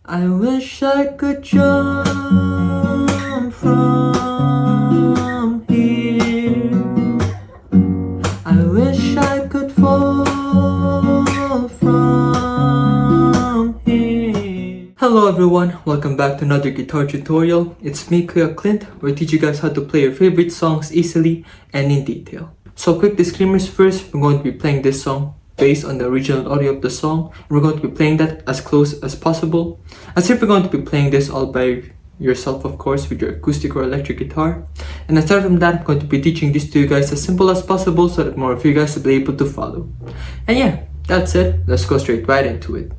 I wish I could jump from here. I wish I could fall from here. Hello everyone, welcome back to another guitar tutorial. It's me, Clint, where I teach you guys how to play your favorite songs easily and in detail. So quick disclaimers first, we're going to be playing this song based on the original audio of the song. We're going to be playing that as close as possible, as if you're going to be playing this all by yourself, of course, with your acoustic or electric guitar. And aside from that, I'm going to be teaching this to you guys as simple as possible so that more of you guys will be able to follow. And yeah, that's it. Let's go straight right into it.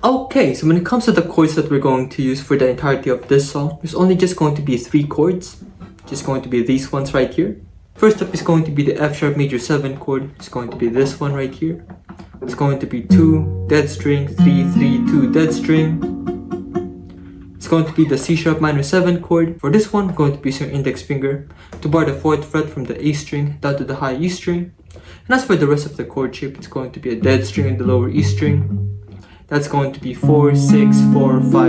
Okay, so when it comes to the chords that we're going to use for the entirety of this song, there's only just going to be 3 chords. Just going to be these ones right here. First up is going to be the F sharp major 7 chord. It's going to be this one right here. It's going to be 2, dead string, 3, 3, 2, dead string. It's going to be the C sharp minor 7 chord. For this one, we're going to be using your index finger to bar the 4th fret from the A string down to the high E string. And as for the rest of the chord shape, it's going to be a dead string in the lower E string. That's going to be 4, 6, 4, 5, 4.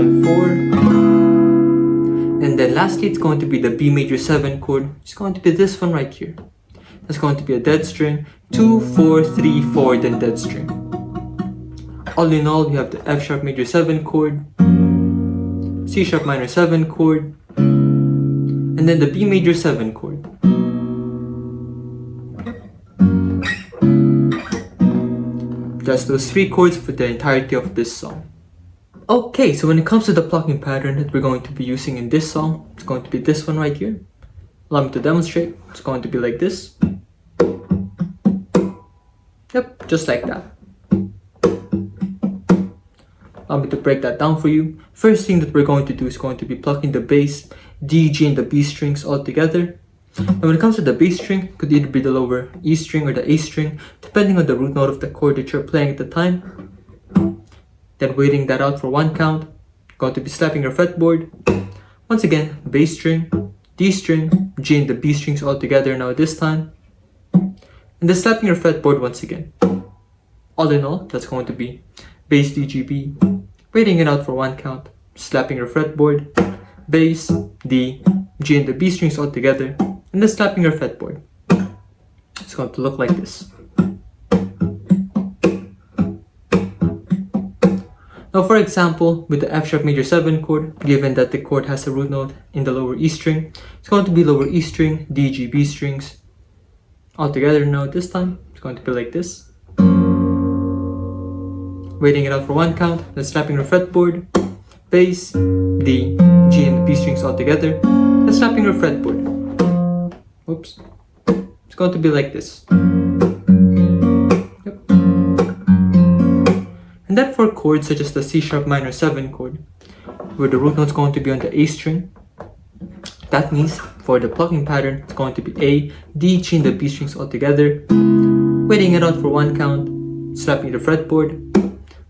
And then lastly, it's going to be the B major 7 chord. It's going to be this one right here. That's going to be a dead string, 2, 4, 3, 4, then dead string. All in all, we have the F sharp major 7 chord, C sharp minor 7 chord, and then the B major 7 chord. Just those 3 chords for the entirety of this song. Okay, so when it comes to the plucking pattern that we're going to be using in this song, it's going to be this one right here. Allow me to demonstrate. It's going to be like this. Yep, just like that. Allow me to break that down for you. First thing that we're going to do is going to be plucking the bass, D, G, and the B strings all together. And when it comes to the bass string, it could either be the lower E string or the A string, depending on the root note of the chord that you're playing at the time. Then waiting that out for 1 count, going to be slapping your fretboard. Once again, bass string, D string, G and the B strings all together now this time. And then slapping your fretboard once again. All in all, that's going to be bass, D, G, B. Waiting it out for 1 count, slapping your fretboard, bass, D, G and the B strings all together. And then slapping your fretboard. It's going to look like this. Now for example, with the F sharp major 7 chord, given that the chord has a root note in the lower E string, it's going to be lower E string, D, G, B strings all together now this time. It's going to be like this. Waiting it out for 1 count, then slapping your fretboard, bass, D, G and the B strings all together, then slapping your fretboard. Oops. It's going to be like this. And then for chords such as the C sharp minor 7 chord, where the root note is going to be on the A string, that means for the plucking pattern, it's going to be A, D, G, and the B strings all together, waiting it out for 1 count, slapping the fretboard.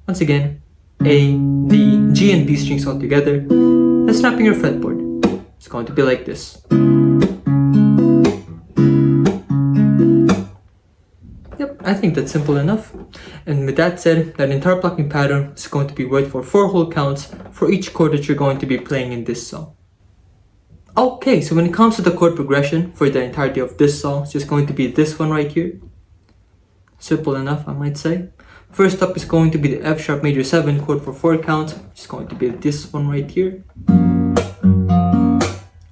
Once again, A, D, G, and B strings all together, then slapping your fretboard. It's going to be like this. I think that's simple enough. And with that said, that entire plucking pattern is going to be worked for 4 whole counts for each chord that you're going to be playing in this song. Okay, so when it comes to the chord progression for the entirety of this song, it's just going to be this one right here. Simple enough, I might say. First up is going to be the F sharp major 7 chord for 4 counts. It's going to be this one right here.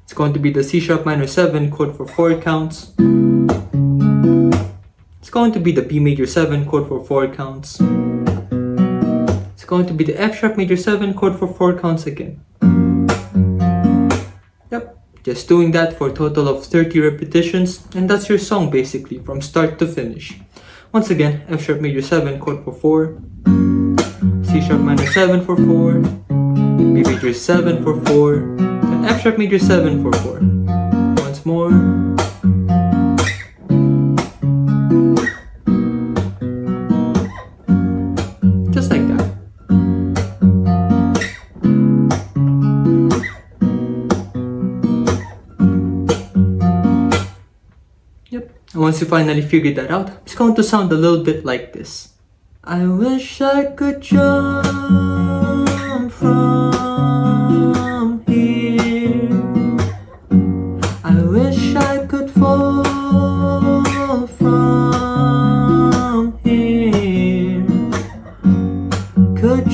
It's going to be the C sharp minor 7 chord for 4 counts. It's going to be the B major 7 chord for 4 counts. It's going to be the F sharp major 7 chord for 4 counts again. Yep, just doing that for a total of 30 repetitions, and that's your song basically from start to finish. Once again, F sharp major 7 chord for 4, C sharp minor 7 for 4, B major 7 for 4, and F sharp major 7 for 4. Once more. Just like that. Yep. And once you finally figured that out, it's going to sound a little bit like this. I wish I could jump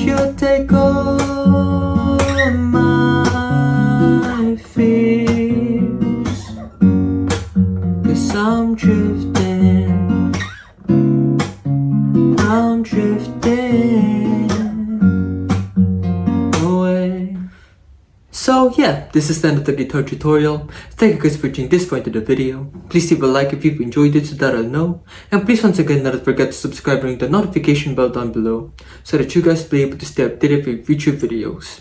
you take all my fears, 'cause I'm drifting away. So yeah, this is the end of the guitar tutorial. Thank you guys for watching this far into the video. Please leave a like if you've enjoyed it so that I'll know. And please once again not forget to subscribe and ring the notification bell down below so that you guys will be able to stay updated with future videos.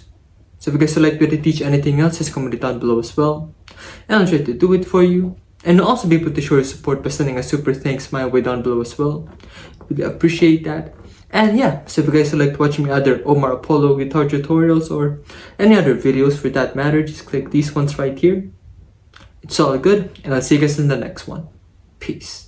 So if you guys would like me to teach anything else, just comment it down below as well. And I'll try to do it for you. And you'll also be able to show your support by sending a super thanks my way down below as well. Really appreciate that. And yeah, so if you guys would like to watch me other Omar Apollo guitar tutorials or any other videos for that matter, just click these ones right here. It's all good, and I'll see you guys in the next one. Peace.